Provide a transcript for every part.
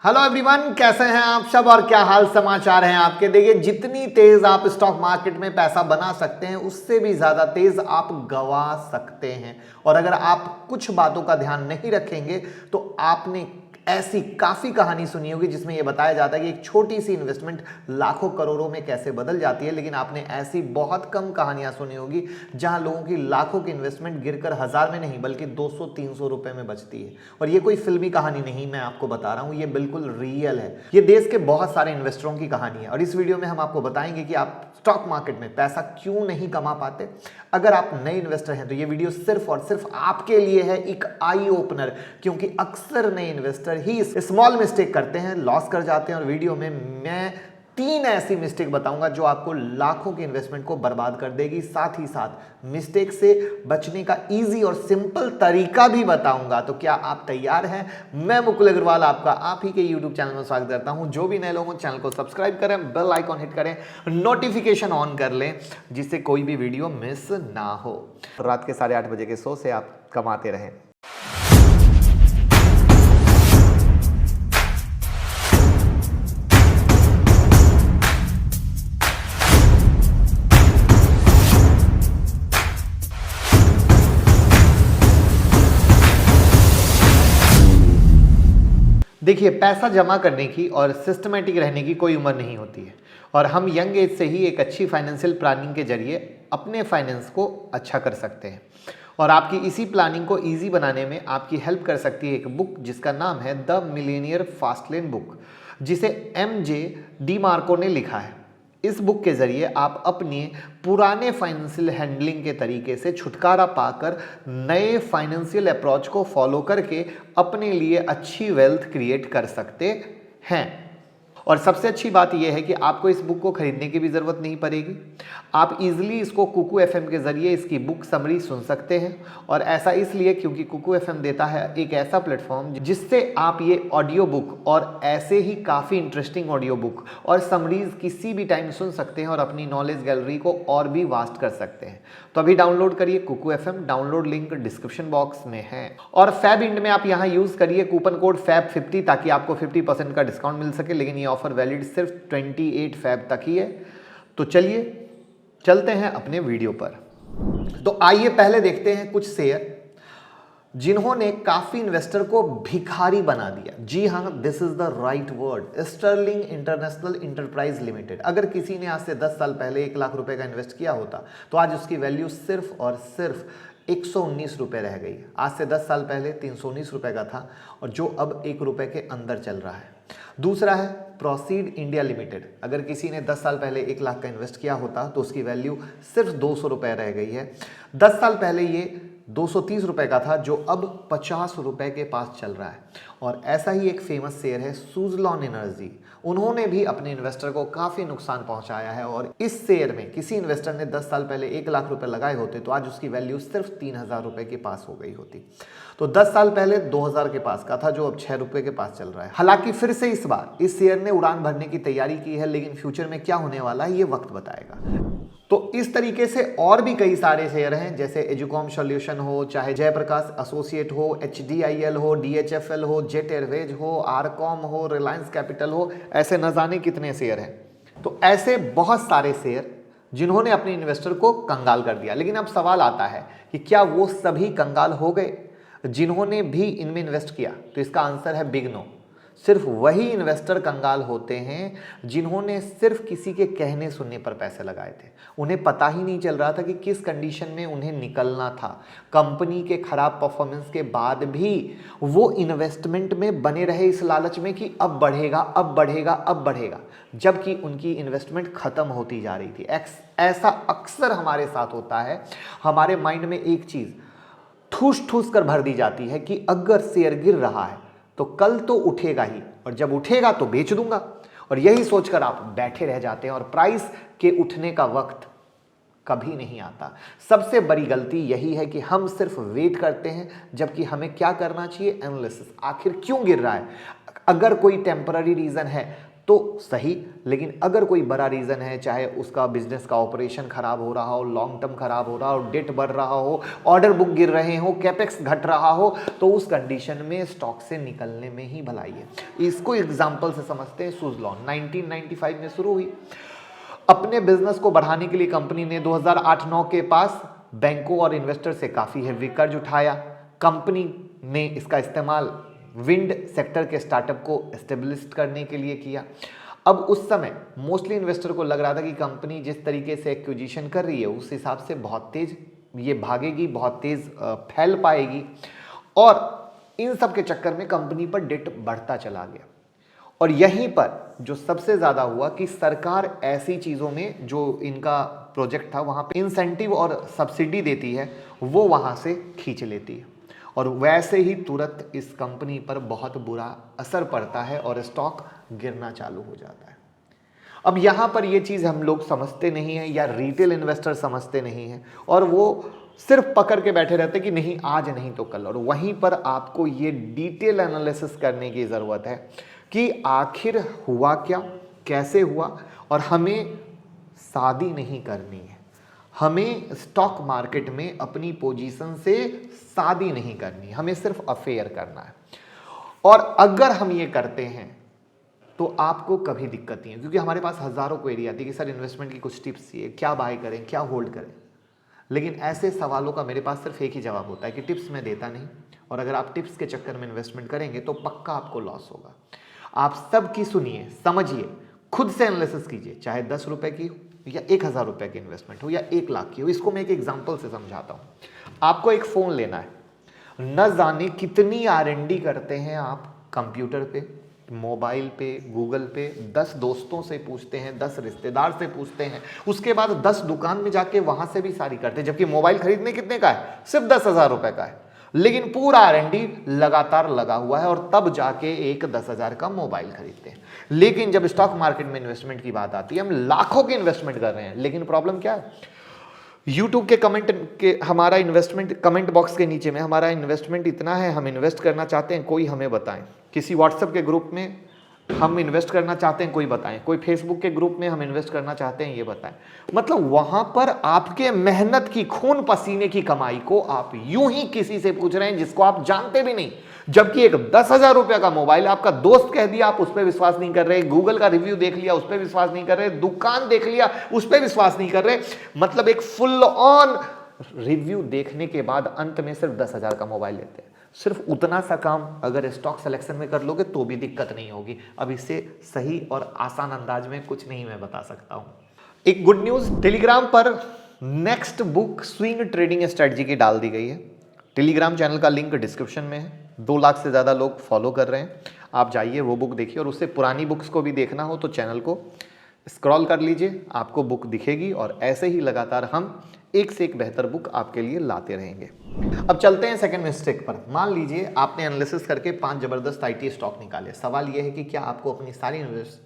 Hello everyone, कैसे हैं आप सब और क्या हाल समाचार हैं आपके। देखिए, जितनी तेज आप स्टॉक मार्केट में पैसा बना सकते हैं उससे भी ज्यादा तेज आप गवा सकते हैं। और अगर आप कुछ बातों का ध्यान नहीं रखेंगे तो आपने ऐसी काफी कहानी सुनी होगी जिसमें यह बताया जाता है कि एक छोटी सी इन्वेस्टमेंट लाखों करोड़ों में कैसे बदल जाती है। लेकिन आपने ऐसी बहुत कम कहानियां सुनी होगी जहां लोगों की लाखों की इन्वेस्टमेंट गिरकर हजार में नहीं बल्कि 200-300 रुपए में बचती है। और ये कोई फिल्मी कहानी नहीं, मैं आपको बता रहा हूं, ये बिल्कुल रियल है। ये देश के बहुत सारे इन्वेस्टरों की कहानी है और इस वीडियो में हम आपको बताएंगे कि आप स्टॉक मार्केट में पैसा क्यों नहीं कमा पाते। अगर आप नए इन्वेस्टर हैं तो ये वीडियो सिर्फ और सिर्फ आपके लिए है, एक आई ओपनर, क्योंकि अक्सर नए इन्वेस्टर ही स्मॉल मिस्टेक करते हैं, लॉस कर जाते हैं। और वीडियो में मैं 3 ऐसी मिस्टेक बताऊंगा जो आपको लाखों की इन्वेस्टमेंट को बर्बाद कर देगी। साथ ही साथ मिस्टेक से बचने का इजी और सिंपल तरीका भी बताऊंगा। तो क्या आप तैयार हैं? मैं मुकुल अग्रवाल आपका आप ही के यूट्यूब चैनल में स्वागत करता हूं। जो भी नए लोग हैं चैनल को सब्सक्राइब करें, बेल आइकॉन हिट करें, नोटिफिकेशन ऑन कर लें जिससे कोई भी वीडियो मिस ना हो। रात के 8:30 बजे के शो से आप कमाते रहें। देखिए, पैसा जमा करने की और सिस्टमेटिक रहने की कोई उम्र नहीं होती है और हम यंग एज से ही एक अच्छी फाइनेंशियल प्लानिंग के जरिए अपने फाइनेंस को अच्छा कर सकते हैं। और आपकी इसी प्लानिंग को इजी बनाने में आपकी हेल्प कर सकती है एक बुक जिसका नाम है the Millionaire fast lane book, जिसे MJ डिमार्को ने लिखा है। इस बुक के जरिए आप अपने पुराने फाइनेंशियल हैंडलिंग के तरीके से छुटकारा पाकर नए फाइनेंशियल अप्रोच को फॉलो करके अपने लिए अच्छी वेल्थ क्रिएट कर सकते हैं। और सबसे अच्छी बात यह है कि आपको इस बुक को खरीदने की भी ज़रूरत नहीं पड़ेगी। आप इजीली इसको कुकू FM के ज़रिए इसकी बुक समरी सुन सकते हैं। और ऐसा इसलिए क्योंकि कुकू FM देता है एक ऐसा प्लेटफॉर्म जिससे आप ये ऑडियो बुक और ऐसे ही काफ़ी इंटरेस्टिंग ऑडियो बुक और समरीज किसी भी टाइम सुन सकते हैं और अपनी नॉलेज गैलरी को और भी वास्ट कर सकते हैं। तो अभी डाउनलोड करिए Kuku FM, download link description box में है। और फैब इंड में आप यहाँ यूज़ करिए कूपन कोड FAB50 ताकि आपको 50% का डिस्काउंट मिल सके। लेकिन ये ऑफर वैलिड सिर्फ 28 फैब तक ही है। तो चलिए चलते हैं अपने वीडियो पर। तो आइए पहले देखते हैं कुछ शेयर जिन्होंने काफी इन्वेस्टर को भिखारी बना दिया। जी हाँ, this is the right word. Sterling international enterprise limited. अगर किसी ने आज से 10 साल पहले 1 लाख रुपए का इन्वेस्ट किया होता तो आज उसकी वैल्यू सिर्फ और सिर्फ 119 रुपए रह गई। आज से 10 साल पहले 319 रुपए का था और जो अब 1 रुपए के अंदर चल रहा है। दूसरा है प्रोसीड इंडिया लिमिटेड। अगर किसी ने 10 साल पहले 1 लाख का इन्वेस्ट किया होता तो उसकी वैल्यू सिर्फ 200 रुपए रह गई है। 10 साल पहले ये 230 रुपए का था जो अब 50 रुपए के पास चल रहा है। और ऐसा ही एक फेमस शेयर है सुजलॉन एनर्जी। उन्होंने भी अपने इन्वेस्टर को काफ़ी नुकसान पहुंचाया है। और इस शेयर में किसी इन्वेस्टर ने 10 साल पहले 1 लाख रुपए लगाए होते तो आज उसकी वैल्यू सिर्फ 3000 रुपए के पास हो गई होती। तो 10 साल पहले 2000 के पास का था जो अब 6 रुपए के पास चल रहा है। हालांकि फिर से इस बार इस शेयर ने उड़ान भरने की तैयारी की है, लेकिन फ्यूचर में क्या होने वाला है ये वक्त बताएगा। तो इस तरीके से और भी कई सारे शेयर हैं, जैसे एजुकॉम सॉल्यूशन हो, चाहे जयप्रकाश एसोसिएट हो, HDIL हो, DHFL हो, जेट एयरवेज हो, आरकॉम हो, रिलायंस कैपिटल हो, ऐसे न जाने कितने शेयर हैं। तो ऐसे बहुत सारे शेयर जिन्होंने अपने इन्वेस्टर को कंगाल कर दिया। लेकिन अब सवाल आता है कि क्या वो सभी कंगाल हो गए जिन्होंने भी इनमें इन्वेस्ट किया? तो इसका आंसर है बिग नो। सिर्फ वही इन्वेस्टर कंगाल होते हैं जिन्होंने सिर्फ किसी के कहने सुनने पर पैसे लगाए थे। उन्हें पता ही नहीं चल रहा था कि किस कंडीशन में उन्हें निकलना था। कंपनी के खराब परफॉर्मेंस के बाद भी वो इन्वेस्टमेंट में बने रहे इस लालच में कि अब बढ़ेगा, अब बढ़ेगा, अब बढ़ेगा, जबकि उनकी इन्वेस्टमेंट खत्म होती जा रही थी। ऐसा अक्सर हमारे साथ होता है। हमारे माइंड में एक चीज ठूस ठूस कर भर दी जाती है कि अगर शेयर गिर रहा है तो कल तो उठेगा ही, और जब उठेगा तो बेच दूंगा। और यही सोचकर आप बैठे रह जाते हैं और प्राइस के उठने का वक्त कभी नहीं आता। सबसे बड़ी गलती यही है कि हम सिर्फ वेट करते हैं, जबकि हमें क्या करना चाहिए? एनालिसिस। आखिर क्यों गिर रहा है? अगर कोई टेम्पररी रीजन है तो सही। लेकिन अगर कोई बड़ा रीज़न है, चाहे उसका बिजनेस का ऑपरेशन खराब हो रहा हो, लॉन्ग टर्म खराब हो रहा हो, डेट बढ़ रहा हो, ऑर्डर बुक गिर रहे हो, कैपेक्स घट रहा हो, तो उस कंडीशन में स्टॉक से निकलने में ही भलाई है। इसको एग्जाम्पल से समझते हैं। सुज़लॉन 1995 में शुरू हुई। अपने बिजनेस को बढ़ाने के लिए कंपनी ने 2008-9 के पास बैंकों और इन्वेस्टर से काफ़ी हेवी कर्ज उठाया। कंपनी ने इसका इस्तेमाल विंड सेक्टर के स्टार्टअप को एस्टेब्लिश करने के लिए किया। अब उस समय मोस्टली इन्वेस्टर को लग रहा था कि कंपनी जिस तरीके से एक्विजिशन कर रही है उस हिसाब से बहुत तेज ये भागेगी, बहुत तेज फैल पाएगी, और इन सब के चक्कर में कंपनी पर डेट बढ़ता चला गया। और यहीं पर जो सबसे ज़्यादा हुआ कि सरकार ऐसी चीज़ों में जो इनका प्रोजेक्ट था वहाँ पे इंसेंटिव और सब्सिडी देती है, वो वहाँ से खींच लेती है, और वैसे ही तुरंत इस कंपनी पर बहुत बुरा असर पड़ता है और स्टॉक गिरना चालू हो जाता है। अब यहाँ पर ये चीज़ हम लोग समझते नहीं हैं, या रिटेल इन्वेस्टर समझते नहीं हैं, और वो सिर्फ पकड़ के बैठे रहते कि नहीं आज नहीं तो कल। और वहीं पर आपको ये डिटेल एनालिसिस करने की ज़रूरत है कि आखिर हुआ क्या, कैसे हुआ, और हमें शादी नहीं करनी है, हमें स्टॉक मार्केट में अपनी पोजीशन से शादी नहीं करनी, हमें सिर्फ अफेयर करना है। और अगर हम ये करते हैं तो आपको कभी दिक्कत नहीं है, क्योंकि हमारे पास हज़ारों क्वेरी आती है कि सर इन्वेस्टमेंट की कुछ टिप्स चाहिए, क्या बाय करें, क्या होल्ड करें। लेकिन ऐसे सवालों का मेरे पास सिर्फ एक ही जवाब होता है कि टिप्स मैं देता नहीं, और अगर आप टिप्स के चक्कर में इन्वेस्टमेंट करेंगे तो पक्का आपको लॉस होगा। आप सबकी सुनिए, समझिए, खुद से एनालिसिस कीजिए, चाहे 10 रुपए की हो या 1000 रुपए की इन्वेस्टमेंट हो या 1 लाख की हो। इसको मैं एक एग्जांपल से समझाता हूं। आपको एक फ़ोन लेना है, न जाने कितनी R&D करते हैं आप कंप्यूटर पे, मोबाइल पे, गूगल पे, 10 दोस्तों से पूछते हैं, 10 रिश्तेदार से पूछते हैं, उसके बाद 10 दुकान में जाके वहां से भी सारी करते हैं, जबकि मोबाइल खरीदने कितने का है, सिर्फ 10,000 रुपए का है। लेकिन पूरा R&D लगातार लगा हुआ है, और तब जाके एक 10,000 का मोबाइल खरीदते हैं। लेकिन जब स्टॉक मार्केट में इन्वेस्टमेंट की बात आती है, हम लाखों की इन्वेस्टमेंट कर रहे हैं, लेकिन प्रॉब्लम क्या है, यूट्यूब के कमेंट के हमारा इन्वेस्टमेंट, कमेंट बॉक्स के नीचे में हमारा इन्वेस्टमेंट इतना है, हम इन्वेस्ट करना चाहते हैं, कोई हमें बताएं। किसी व्हाट्सएप के ग्रुप में हम इन्वेस्ट करना चाहते हैं, कोई बताएं। कोई फेसबुक के ग्रुप में हम इन्वेस्ट करना चाहते हैं, ये बताएं। मतलब वहां पर आपके मेहनत की, खून पसीने की कमाई को आप यूं ही किसी से पूछ रहे हैं जिसको आप जानते भी नहीं, जबकि एक 10,000 रुपए का मोबाइल आपका दोस्त कह दिया, आप उस पर विश्वास नहीं कर रहे, गूगल का रिव्यू देख लिया, उस पर विश्वास नहीं कर रहे, दुकान देख लिया, उस पर विश्वास नहीं कर रहे। मतलब एक फुल ऑन रिव्यू देखने के बाद अंत में सिर्फ 10,000 का मोबाइल लेते हैं। सिर्फ उतना सा काम अगर स्टॉक सिलेक्शन में कर लोगे तो भी दिक्कत नहीं होगी। अब इससे सही और आसान अंदाज में कुछ नहीं मैं बता सकता हूं। एक गुड न्यूज, टेलीग्राम पर next book swing trading strategy की डाल दी गई है। टेलीग्राम चैनल का लिंक डिस्क्रिप्शन में है। 2 लाख से ज़्यादा लोग फॉलो कर रहे हैं। आप जाइए वो बुक देखिए, और उससे पुरानी बुक्स को भी देखना हो तो चैनल को स्क्रॉल कर लीजिए, आपको बुक दिखेगी। और ऐसे ही लगातार हम एक से एक बेहतर बुक आपके लिए लाते रहेंगे। अब चलते हैं सेकंड मिस्टेक पर। मान लीजिए आपने एनालिसिस करके 5 जबरदस्त IT स्टॉक निकाले। सवाल यह है कि क्या आपको अपनी सारी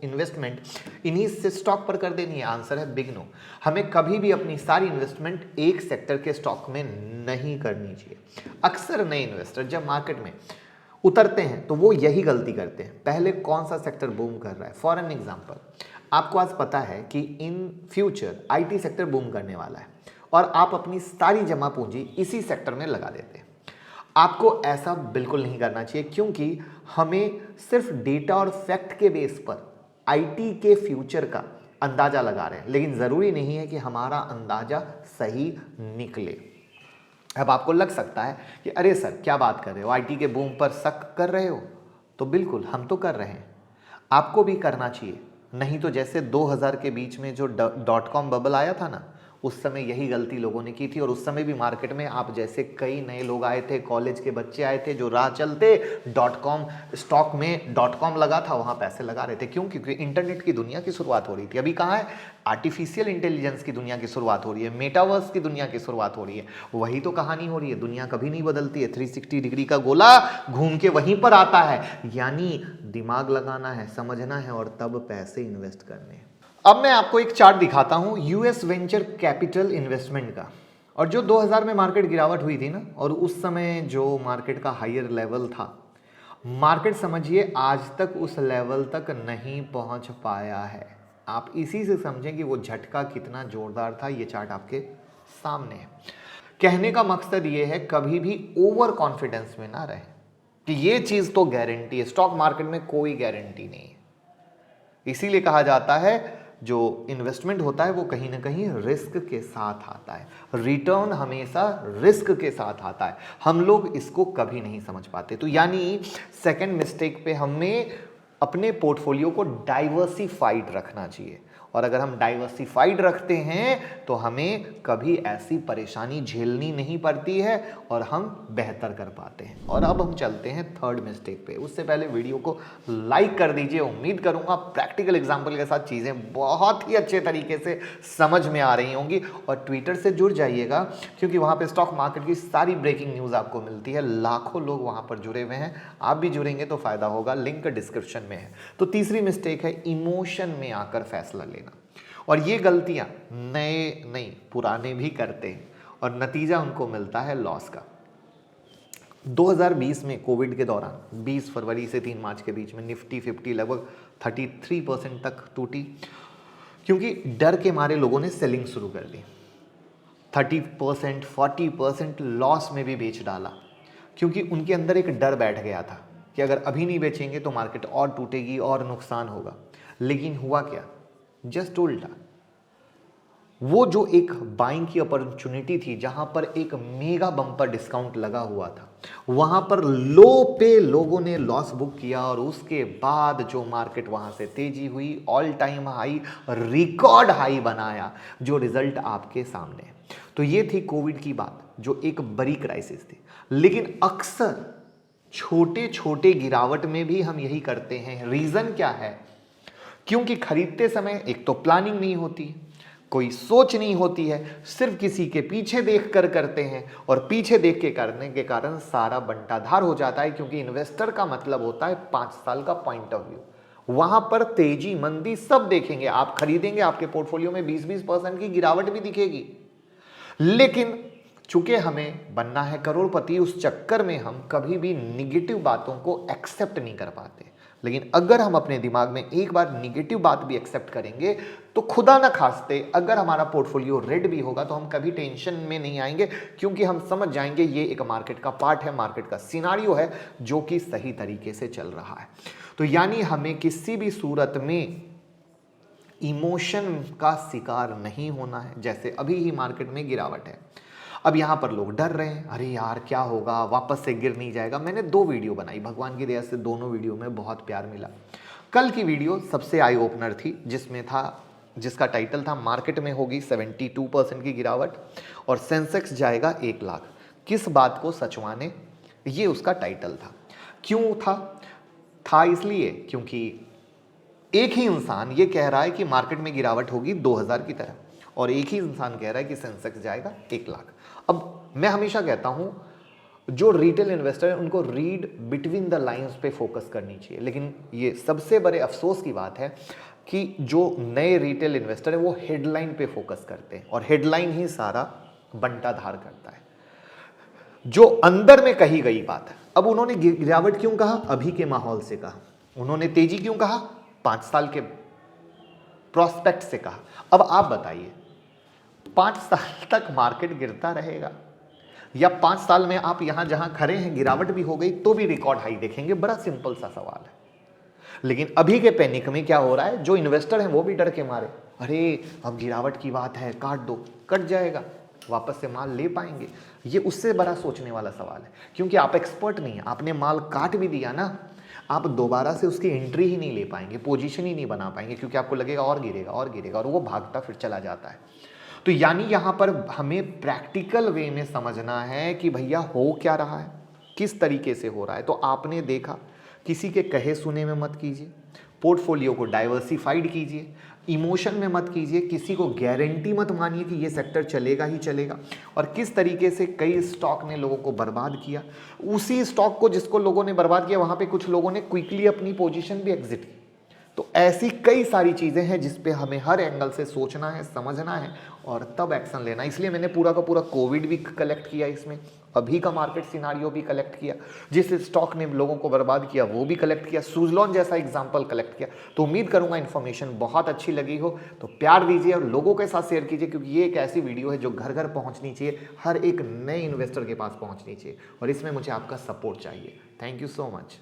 इन्वेस्टमेंट इन्हीं से स्टॉक पर कर देनी है? आंसर है बिग नो। हमें कभी भी अपनी सारी इन्वेस्टमेंट एक सेक्टर के स्टॉक में नहीं करनी चाहिए। अक्सर नए इन्वेस्टर जब मार्केट में उतरते हैं तो वो यही गलती करते हैं, पहले कौन सा सेक्टर बूम कर रहा है। फॉर एन एग्जाम्पल, आपको आज पता है कि in future IT sector boom करने वाला है, और आप अपनी सारी जमा पूंजी इसी सेक्टर में लगा देते हैं। आपको ऐसा बिल्कुल नहीं करना चाहिए, क्योंकि हमें सिर्फ डेटा और फैक्ट के बेस पर IT के फ्यूचर का अंदाजा लगा रहे हैं, लेकिन ज़रूरी नहीं है कि हमारा अंदाजा सही निकले। अब आपको लग सकता है कि अरे सर क्या बात कर रहे हो, IT के बूम पर शक कर रहे हो? तो बिल्कुल हम तो कर रहे हैं, आपको भी करना चाहिए। नहीं तो जैसे 2000 के बीच में जो .com बबल आया था ना, उस समय यही गलती लोगों ने की थी। और उस समय भी मार्केट में आप जैसे कई नए लोग आए थे, कॉलेज के बच्चे आए थे, जो राह चलते .com स्टॉक में .com लगा था वहाँ पैसे लगा रहे थे। क्यों? क्योंकि इंटरनेट की दुनिया की शुरुआत हो रही थी। अभी कहाँ है? आर्टिफिशियल इंटेलिजेंस की दुनिया की शुरुआत हो रही है, मेटावर्स की दुनिया की शुरुआत हो रही है। वही तो कहानी हो रही है। दुनिया कभी नहीं बदलती है, 360 डिग्री का गोला घूम के वहीं पर आता है। यानी दिमाग लगाना है, समझना है, और तब पैसे इन्वेस्ट करने हैं। अब मैं आपको एक चार्ट दिखाता हूं US वेंचर कैपिटल इन्वेस्टमेंट का। और जो 2000 में मार्केट गिरावट हुई थी ना, और उस समय जो मार्केट का हायर लेवल था, मार्केट समझिए आज तक उस लेवल तक नहीं पहुंच पाया है। आप इसी से समझें कि वो झटका कितना जोरदार था। ये चार्ट आपके सामने है। कहने का मकसद ये है कभी भी ओवर कॉन्फिडेंस में ना रहे कि ये चीज तो गारंटी है। स्टॉक मार्केट में कोई गारंटी नहीं है। इसीलिए कहा जाता है जो इन्वेस्टमेंट होता है वो कहीं ना कहीं रिस्क के साथ आता है। रिटर्न हमेशा रिस्क के साथ आता है। हम लोग इसको कभी नहीं समझ पाते। तो यानी सेकंड मिस्टेक पे हमें अपने पोर्टफोलियो को डाइवर्सिफाइड रखना चाहिए। और अगर हम डाइवर्सिफाइड रखते हैं तो हमें कभी ऐसी परेशानी झेलनी नहीं पड़ती है और हम बेहतर कर पाते हैं। और अब हम चलते हैं थर्ड मिस्टेक पे। उससे पहले वीडियो को लाइक कर दीजिए। उम्मीद करूंगा प्रैक्टिकल एग्जाम्पल के साथ चीज़ें बहुत ही अच्छे तरीके से समझ में आ रही होंगी। और ट्विटर से जुड़ जाइएगा क्योंकि वहाँ पर स्टॉक मार्केट की सारी ब्रेकिंग न्यूज़ आपको मिलती है। लाखों लोग वहाँ पर जुड़े हुए हैं। आप भी जुड़ेंगे तो फ़ायदा होगा। लिंक डिस्क्रिप्शन में है। तो तीसरी मिस्टेक है इमोशन में आकर फैसला लेना। और ये गलतियां नए नहीं पुराने भी करते हैं और नतीजा उनको मिलता है लॉस का। 2020 में कोविड के दौरान 20 फरवरी से 3 मार्च के बीच में निफ्टी 50 लगभग 33% तक टूटी क्योंकि डर के मारे लोगों ने सेलिंग शुरू कर दी। 30% 40% लॉस में भी बेच डाला क्योंकि उनके अंदर एक डर बैठ गया था कि अगर अभी नहीं बेचेंगे तो मार्केट और टूटेगी और नुकसान होगा। लेकिन हुआ क्या? जस्ट उल्टा। वो जो एक बाइंग की अपॉर्चुनिटी थी जहां पर एक मेगा बम्पर डिस्काउंट लगा हुआ था वहां पर लो पे लोगों ने लॉस बुक किया और उसके बाद जो मार्केट वहां से तेजी हुई all time high record high बनाया जो रिजल्ट आपके सामने है। तो ये थी कोविड की बात जो एक बड़ी क्राइसिस थी। लेकिन अक्सर छोटे छोटे गिरावट में भी हम यही करते हैं। रीजन क्या है? क्योंकि खरीदते समय एक तो प्लानिंग नहीं होती, कोई सोच नहीं होती है, सिर्फ किसी के पीछे देख कर करते हैं और पीछे देख के करने के कारण सारा बंटाधार हो जाता है। क्योंकि इन्वेस्टर का मतलब होता है 5 साल का पॉइंट ऑफ व्यू। वहां पर तेजी मंदी सब देखेंगे। आप खरीदेंगे, आपके पोर्टफोलियो में 20% की गिरावट भी दिखेगी। लेकिन चूंकि हमें बनना है करोड़पति, उस चक्कर में हम कभी भी निगेटिव बातों को एक्सेप्ट नहीं कर पाते। लेकिन अगर हम अपने दिमाग में एक बार निगेटिव बात भी एक्सेप्ट करेंगे तो खुदा ना खास्ते अगर हमारा पोर्टफोलियो रेड भी होगा तो हम कभी टेंशन में नहीं आएंगे क्योंकि हम समझ जाएंगे ये एक मार्केट का पार्ट है, मार्केट का सिनारियो है जो कि सही तरीके से चल रहा है। तो यानी हमें किसी भी सूरत में इमोशन का शिकार नहीं होना है। जैसे अभी ही मार्केट में गिरावट है, अब यहाँ पर लोग डर रहे हैं, अरे यार क्या होगा, वापस से गिर नहीं जाएगा। मैंने 2 वीडियो बनाई, भगवान की दया से दोनों वीडियो में बहुत प्यार मिला। कल की वीडियो सबसे आई ओपनर थी जिसका टाइटल था मार्केट में होगी 72% की गिरावट और सेंसेक्स जाएगा 1 लाख, किस बात को सचवाने, ये उसका टाइटल था। क्यों था इसलिए क्योंकि एक ही इंसान ये कह रहा है कि मार्केट में गिरावट होगी 2000 की तरह और एक ही इंसान कह रहा है कि सेंसेक्स जाएगा 1 लाख। अब मैं हमेशा कहता हूं जो रिटेल इन्वेस्टर है उनको रीड बिटवीन द लाइंस पे फोकस करनी चाहिए। लेकिन ये सबसे बड़े अफसोस की बात है कि जो नए रिटेल इन्वेस्टर है वो हेडलाइन पे फोकस करते हैं और हेडलाइन ही सारा बंटाधार करता है, जो अंदर में कही गई बात है। अब उन्होंने गिरावट क्यों कहा? अभी के माहौल से कहा। उन्होंने तेजी क्यों कहा? 5 साल के प्रोस्पेक्ट से कहा। अब आप बताइए 5 साल तक मार्केट गिरता रहेगा या 5 साल में आप यहां जहां खड़े हैं गिरावट भी हो गई तो भी रिकॉर्ड हाई देखेंगे? बड़ा सिंपल सा सवाल है। लेकिन अभी के पैनिक में क्या हो रहा है, जो इन्वेस्टर हैं वो भी डर के मारे, अरे अब गिरावट की बात है, काट दो, कट जाएगा, वापस से माल ले पाएंगे? ये उससे बड़ा सोचने वाला सवाल है क्योंकि आप एक्सपर्ट नहीं है। आपने माल काट भी दिया ना, आप दोबारा से उसकी एंट्री ही नहीं ले पाएंगे, पोजीशन ही नहीं बना पाएंगे क्योंकि आपको लगेगा और गिरेगा और गिरेगा और वो भागता फिर चला जाता है। तो यानी यहां पर हमें प्रैक्टिकल वे में समझना है कि भैया हो क्या रहा है, किस तरीके से हो रहा है। तो आपने देखा, किसी के कहे सुने में मत कीजिए, पोर्टफोलियो को डाइवर्सिफाइड कीजिए, इमोशन में मत कीजिए, किसी को गारंटी मत मानिए कि ये सेक्टर चलेगा ही चलेगा। और किस तरीके से कई स्टॉक ने लोगों को बर्बाद किया, उसी स्टॉक को जिसको लोगों ने बर्बाद किया वहां पे कुछ लोगों ने क्विकली अपनी पोजीशन भी एग्जिट की। तो ऐसी कई सारी चीज़ें हैं जिस पे हमें हर एंगल से सोचना है, समझना है और तब एक्शन लेना है। इसलिए मैंने पूरा का पूरा कोविड भी कलेक्ट किया, इसमें अभी का मार्केट सिनारियो भी कलेक्ट किया, जिस स्टॉक ने लोगों को बर्बाद किया वो भी कलेक्ट किया, सुजलॉन जैसा एग्जाम्पल कलेक्ट किया। तो उम्मीद करूंगा इन्फॉर्मेशन बहुत अच्छी लगी हो, तो प्यार दीजिए और लोगों के साथ शेयर कीजिए, क्योंकि ये एक ऐसी वीडियो है जो घर घर पहुंचनी चाहिए, हर एक नए इन्वेस्टर के पास पहुंचनी चाहिए और इसमें मुझे आपका सपोर्ट चाहिए। Thank you so much.